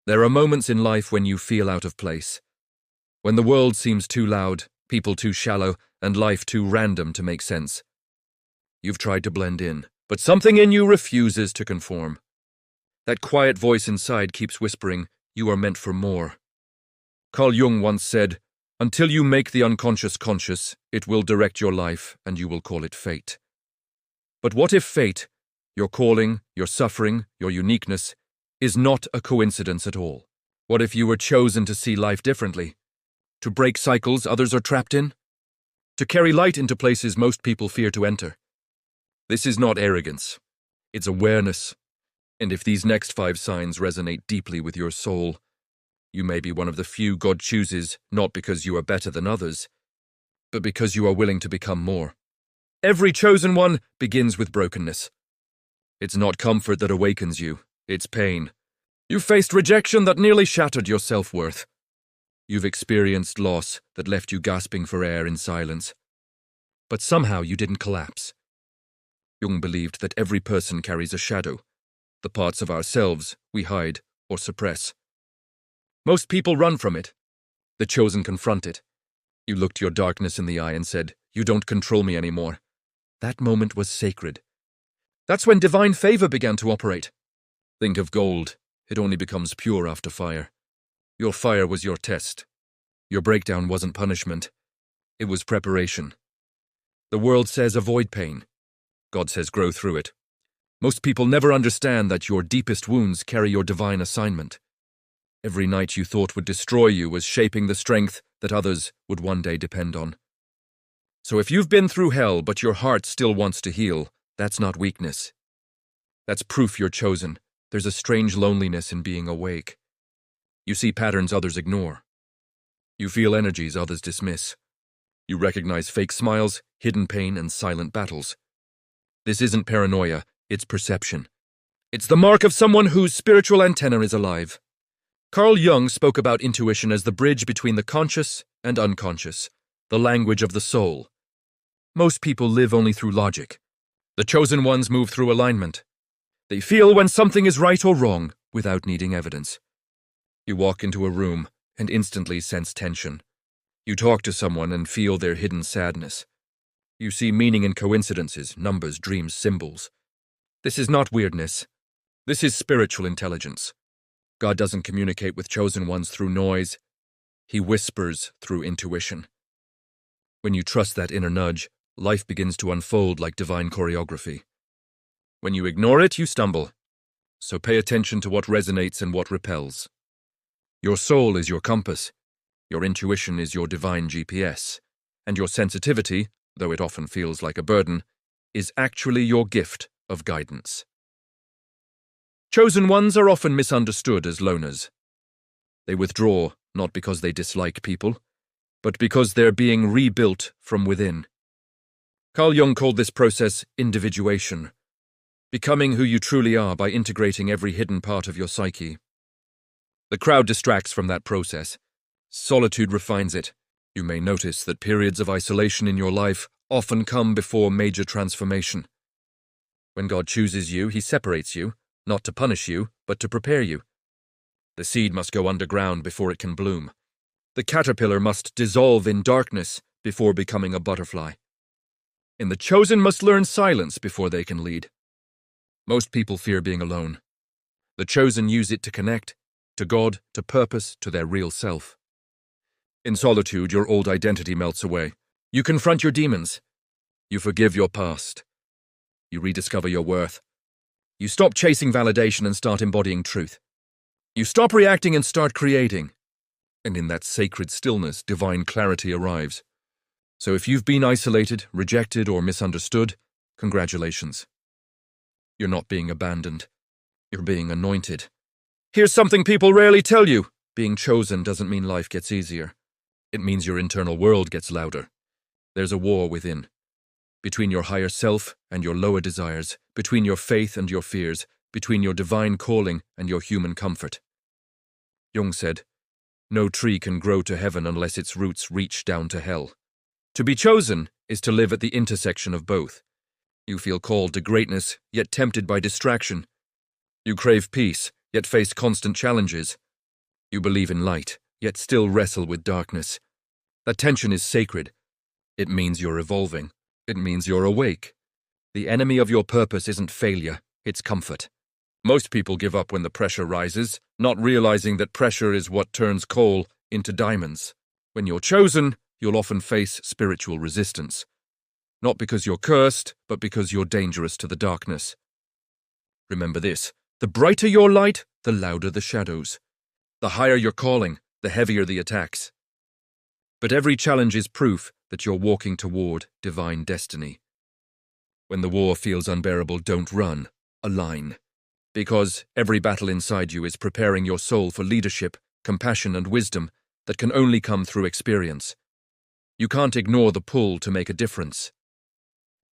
There are moments in life when you feel out of place. When the world seems too loud, people too shallow, and life too random to make sense. You've tried to blend in, but something in you refuses to conform. That quiet voice inside keeps whispering, "You are meant for more." Carl Jung once said, "Until you make the unconscious conscious, it will direct your life and you will call it fate." But what if fate, your calling, your suffering, your uniqueness, is not a coincidence at all? What if you were chosen to see life differently? To break cycles others are trapped in? To carry light into places most people fear to enter? This is not arrogance. It's awareness. And if these next 5 signs resonate deeply with your soul, you may be one of the few God chooses, not because you are better than others, but because you are willing to become more. Every chosen one begins with brokenness. It's not comfort that awakens you, it's pain. You've faced rejection that nearly shattered your self-worth. You've experienced loss that left you gasping for air in silence. But somehow you didn't collapse. Jung believed that every person carries a shadow, the parts of ourselves we hide or suppress. Most people run from it. The chosen confront it. You looked your darkness in the eye and said, "You don't control me anymore." That moment was sacred. That's when divine favor began to operate. Think of gold. It only becomes pure after fire. Your fire was your test. Your breakdown wasn't punishment. It was preparation. The world says avoid pain. God says grow through it. Most people never understand that your deepest wounds carry your divine assignment. Every night you thought would destroy you was shaping the strength that others would one day depend on. So if you've been through hell but your heart still wants to heal, that's not weakness. That's proof you're chosen. There's a strange loneliness in being awake. You see patterns others ignore. You feel energies others dismiss. You recognize fake smiles, hidden pain, and silent battles. This isn't paranoia, it's perception. It's the mark of someone whose spiritual antenna is alive. Carl Jung spoke about intuition as the bridge between the conscious and unconscious, the language of the soul. Most people live only through logic. The chosen ones move through alignment. They feel when something is right or wrong without needing evidence. You walk into a room and instantly sense tension. You talk to someone and feel their hidden sadness. You see meaning in coincidences, numbers, dreams, symbols. This is not weirdness. This is spiritual intelligence. God doesn't communicate with chosen ones through noise. He whispers through intuition. When you trust that inner nudge, life begins to unfold like divine choreography. When you ignore it, you stumble. So pay attention to what resonates and what repels. Your soul is your compass. Your intuition is your divine GPS. And your sensitivity, though it often feels like a burden, is actually your gift of guidance. Chosen ones are often misunderstood as loners. They withdraw not because they dislike people, but because they're being rebuilt from within. Carl Jung called this process individuation, becoming who you truly are by integrating every hidden part of your psyche. The crowd distracts from that process. Solitude refines it. You may notice that periods of isolation in your life often come before major transformation. When God chooses you, He separates you, not to punish you, but to prepare you. The seed must go underground before it can bloom. The caterpillar must dissolve in darkness before becoming a butterfly. And the chosen must learn silence before they can lead. Most people fear being alone. The chosen use it to connect, to God, to purpose, to their real self. In solitude, your old identity melts away. You confront your demons. You forgive your past. You rediscover your worth. You stop chasing validation and start embodying truth. You stop reacting and start creating. And in that sacred stillness, divine clarity arrives. So if you've been isolated, rejected, or misunderstood, congratulations. You're not being abandoned. You're being anointed. Here's something people rarely tell you. Being chosen doesn't mean life gets easier. It means your internal world gets louder. There's a war within. Between your higher self and your lower desires, between your faith and your fears, between your divine calling and your human comfort. Jung said, "No tree can grow to heaven unless its roots reach down to hell." To be chosen is to live at the intersection of both. You feel called to greatness, yet tempted by distraction. You crave peace, yet face constant challenges. You believe in light, yet still wrestle with darkness. That tension is sacred. It means you're evolving. It means you're awake. The enemy of your purpose isn't failure, it's comfort. Most people give up when the pressure rises, not realizing that pressure is what turns coal into diamonds. When you're chosen, you'll often face spiritual resistance. Not because you're cursed, but because you're dangerous to the darkness. Remember this: the brighter your light, the louder the shadows. The higher your calling, the heavier the attacks. But every challenge is proof that you're walking toward divine destiny. When the war feels unbearable, don't run, align. Because every battle inside you is preparing your soul for leadership, compassion, and wisdom that can only come through experience. You can't ignore the pull to make a difference.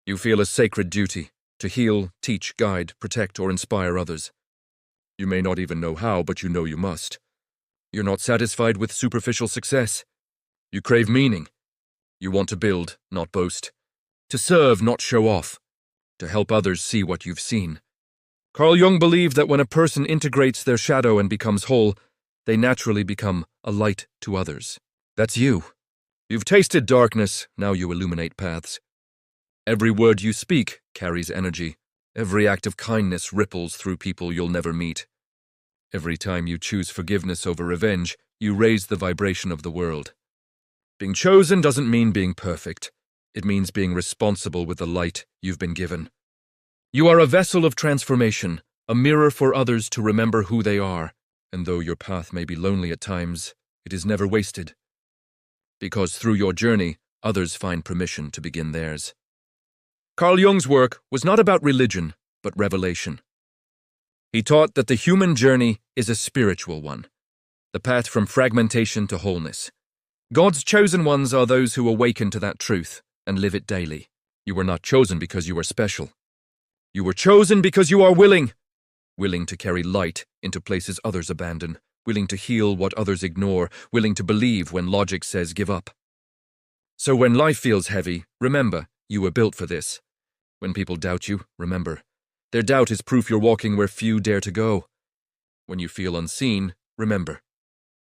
You feel a sacred duty to heal, teach, guide, protect, or inspire others. You may not even know how, but you know you must. You're not satisfied with superficial success. You crave meaning. You want to build, not boast. To serve, not show off. To help others see what you've seen. Carl Jung believed that when a person integrates their shadow and becomes whole, they naturally become a light to others. That's you. You've tasted darkness, now you illuminate paths. Every word you speak carries energy. Every act of kindness ripples through people you'll never meet. Every time you choose forgiveness over revenge, you raise the vibration of the world. Being chosen doesn't mean being perfect. It means being responsible with the light you've been given. You are a vessel of transformation, a mirror for others to remember who they are, and though your path may be lonely at times, it is never wasted. Because through your journey, others find permission to begin theirs. Carl Jung's work was not about religion, but revelation. He taught that the human journey is a spiritual one, the path from fragmentation to wholeness. God's chosen ones are those who awaken to that truth and live it daily. You were not chosen because you are special. You were chosen because you are willing to carry light into places others abandon, willing to heal what others ignore, willing to believe when logic says give up. So when life feels heavy, remember, you were built for this. When people doubt you, remember, their doubt is proof you're walking where few dare to go. When you feel unseen, remember,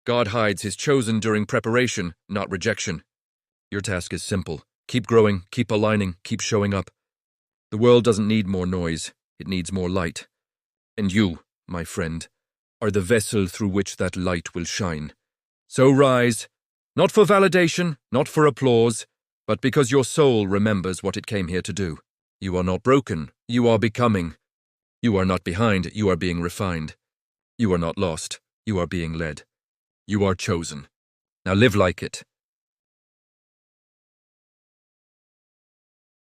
God hides his chosen during preparation, not rejection. Your task is simple. Keep growing, keep aligning, keep showing up. The world doesn't need more noise, it needs more light. And you, my friend, are the vessel through which that light will shine. So rise, not for validation, not for applause, but because your soul remembers what it came here to do. You are not broken, you are becoming. You are not behind, you are being refined. You are not lost, you are being led. You are chosen. Now live like it.